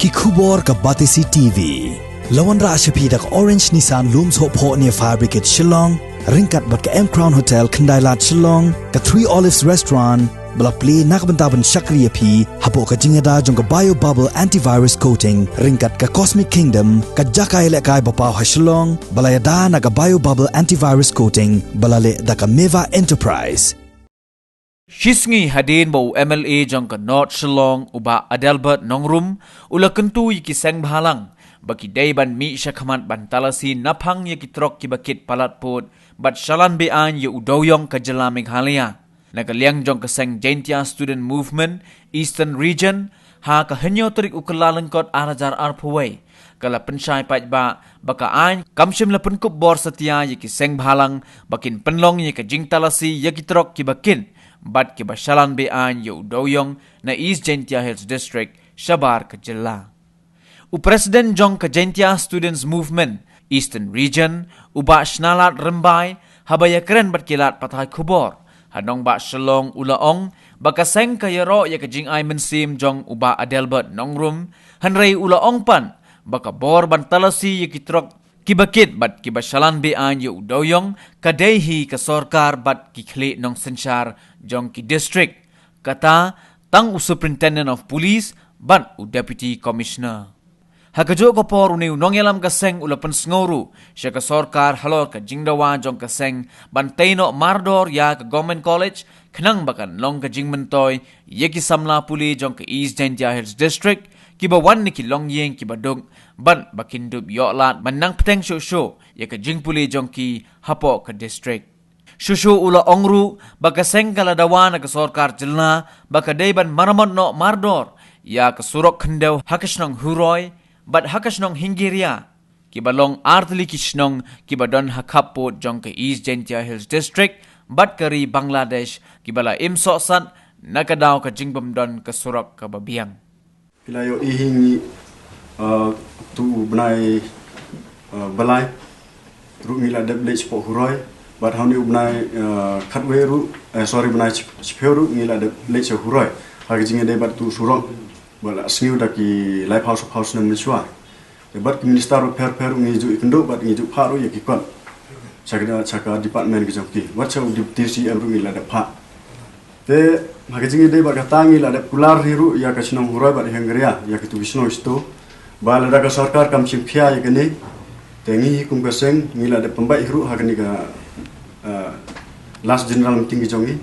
ki khubor ka Batisi TV. Lawan ra ashapi dak Orange Nissan Looms Hope Ho near Fire Brigade Shillong, ringkat bat ka M Crown Hotel Kandailat Shillong, ka Three Olives Restaurant, bala play nakbantaban Shakriya P, hapo ka jingada jong ka Bio Bubble Antivirus Coating, ringkat ka Cosmic Kingdom, ka Jakai Lekai Bapaw ha Shillong, bala yada na ka Bio Bubble Antivirus Coating, bala le da ka Meva Enterprise. Shisngi hadin bo MLA jong ka North Shillong uba Adelbert Nongrum ula kentu yiki Sengbhalang baki dayban mi syakhamat ban Talasi naphang yiki Trok ki bakit palat pot bat shalan Beaiñ ye Dewïong ka jela Meghalaya nagaliang jong ka Seng Jaintia Student Movement Eastern Region ha ka henyo trik ukalalengkot arajar arpaway kala pensyai pajba baka ain kamshim la penkup bor setia yiki Sengbhalang bakin penlong yiki jing Talasi yiki Trok ki bakin bat ke bashalan Beaiñ ye Dewïong na East Jaintia Hills District Shabar ke jela. Presiden jong ke Jaintia Students Movement Eastern Region uba shnalat rembai habaya keren bat kilat patai khubor hanong ba Shillong ulaong baka seng kayaro ya ke jing ai mensim jong uba Adelbert Nongrum hanrei ulaong pan baka bor ban Talasi ye kitrok kibakit bat kibashalan Beaiñ ye Dewïong kadehi ka sorkar bat kikhle nong sensyar jong ki district kata tang Superintendent of Police bat Deputy Commissioner. Hakajo ko por uniu nongyalam ka seng ulapan sngoru siya ka sorkar halor ka jingdawa jong ka seng bantayno mardor ya ka Government College kanang bakan long ka jingmentoy yeki samla puli jong ka East Jaintia Hills District kiba wan ni ki longyeng kiba dog ban bakindub yoklat manang peteng shosho ya ka jingpuli jong ki hapo ka district. Shushu ula ongru baka seng kaladawa na ka sorkar jilna baka dayban maramot no mardor ya ka surok kendaw hakasnong huroy bat hakasnong hinggiria kibalong artli kisnong kibadon hakapot jong ka East Jaintia Hills District bat kari Bangladesh kibala imsoksan nakadaw ka jingbamdon ka surok ka babiang. Kilayo ihingi tu benai balai ru ngila deblech po huroy bat hauni ubnai khatweru sorry benai chperu ngila deblech huroy hagi jinge de bat tu surok bala sniu daki life house nam miswa bat minister per ngiju ikndo bat ngiju pharu yakikon chaka department gijoki wat chau deputy ru ngila de pha te hagi jinge de bat tangi la de pular hiru ya kasnong huroy bat hengria yakitu visno isto bala daga sarkar kam simphia yakene tengi kum kaseng ngila de pembai hiru hagani ga last general meeting gijongi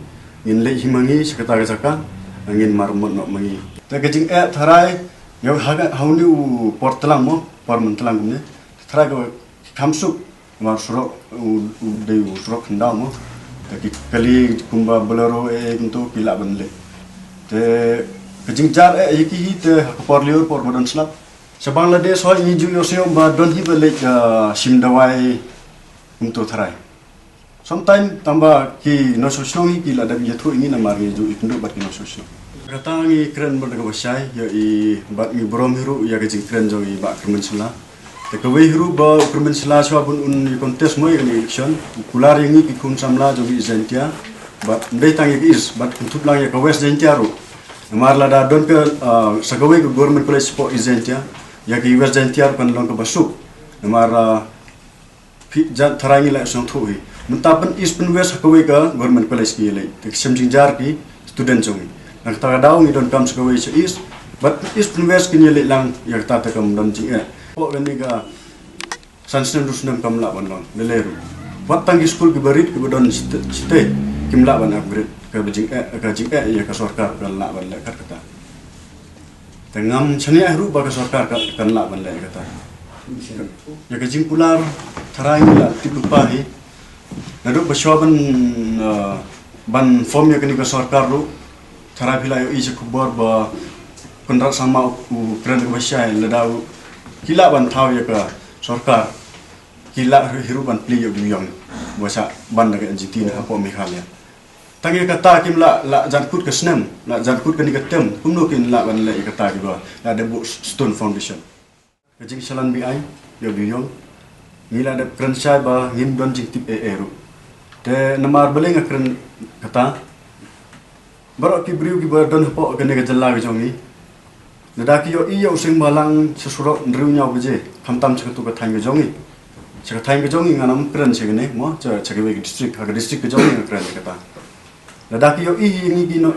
ngin le himangi sekretari jaka ngin marmot no mangi te gajing tharai yo hauni u portlang mo pormentlang ne tharai go kamsuk mar surok u de surok ndam mo te kali kumba bolero untuk pila banle te gajing jar yiki te porliur por modon slap sa Bangladesh ho ngiju yoseo ba don hi bele simdawai untuk tharai sometime tamba ki no sosnongi ki la da yathu ini na mar ngiju ikndo bat ki no sosno katangi kren berdaga basai ya i bat mi brom hiru ya gajing kren jo i ba kermensla te kawe hiru ba kermensla swa bun un contest mo ni election kular yangi ki kun samla jo i Jaintia bat ndai tangi is bat kuntut lang ya ka West Jaintia ro marla da don ke sagawe ke government college po i Jaintia ya ki West Jaintia kan long ka basuk mara jan tharangi la song thui muntapan is pen West sagawe ka government college ki le te semjing jar ki student jongi nak tagadaw ngi don kam sagawe sa is but is pen West ki le lang ya ta ta kam don jing po gani ga sansnen rusnam kam la ban long leleru wat tangi school ki barit ki don stay kimla ban upgrade ka bajing ya ka sarkar kan la ban le kata tengam chani ahru ba ka sarkar kan la ban le kata ya ka jing pular tharangi la tipupa hi naduk baswaban ban form ya kani ka sarkar ru thara phila yo ise khubor ba kontrak sama u kren ka basai ladau kila ban thaw ya ka sarkar kila hiru ban pli yo Dewïong bosa ban daga NGT na hapo Meghalaya tangi kata kim la jankut ke snem la jankut ke ni ketem kumno kin la ban le kata ki ba la de stone foundation kajing shalan Beaiñ yo Dewïong ngila de kren sai ba ngim don jing tip eru te namar beleng kren kata barok ki briu ki ba don hapo ke ni ka jalla ki jongi Ledaki yo iyo Sengbhalang sesurok ndriunya beje kamtam seketu ke tang gejongi. Seka tang gejongi nganam keren segene mo cegwe district ha district gejongi keren kata. Ledaki yo ini kino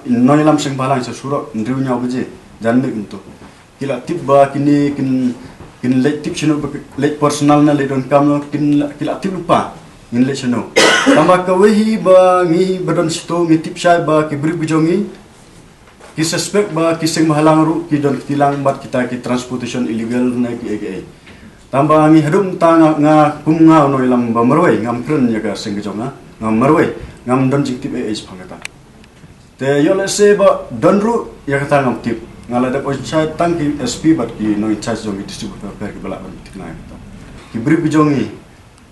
noilam Sengbhalang sesurok ndriunya beje janme untuk. Kila tibba kini kin lek tip sino lek personal na le don kam kin kila tip lupa ngin lek sino. Tambah kawehi ba ngi badon sito ngi tip syai ba ki beri gejongi ki suspect ba ki Sengbhalang ru ki don tilang bat kita ki transportation illegal na ki ege tambah ngi hadum ta nga kum nga no ilam ba marwai ngam kren ya ka Sengbhalang ngam marwai ngam don jik tip e phangata te yo le se ba don ru ya ka ngam tip ngala da ko chai tang ki SP bat ki no in charge of distributor per ki bala ban tik na ki bri bijongi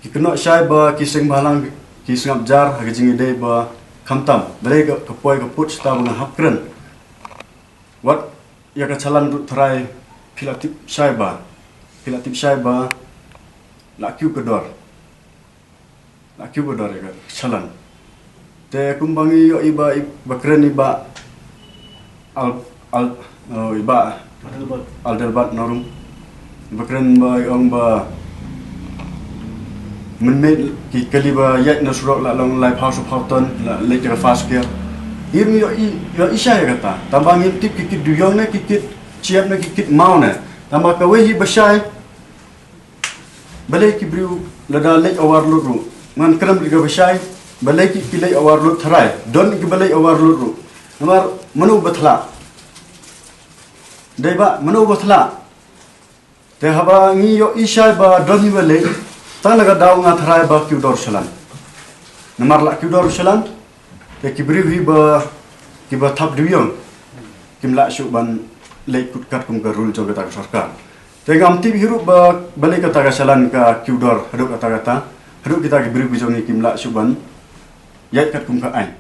ki kno shai ba ki Sengbhalang ki sngap jar ha jingi de ba khamtam dare ka poi ka put sta ba hap kren wat ya ka chalan ru trai pilatip syaiba la kyu kedor ya ka chalan te kumbangi yo iba bakren iba al delbat norum bakren ba ong ba menme ki kaliba yat na surok la long live house of houghton la lek ka fast care Irmi yo isya ya kata, tambah ngintip kikit Dewïong na kikit ciap na kikit mau na, tambah kawehi basai, balai kibriu lada lek overload ru, ngan keram liga basai, balai ki pilai overload tharai, don ki balai overload ru, namar manu batla, deba manu batla, te haba ngi yo isya ba don ni balai, tang laga daw nga tharai ba kiudor shalan, namar la kiudor shalan. Te kibri ba kiba thap Dewïong kimla shu ban lek kutkat kum ka rule jo kata sarkar te ngam ti hiru ba balik kata ka salan ka kiudor haduk kata hadu kita kibri bijongi kimla shu ban yat kat kum ka ain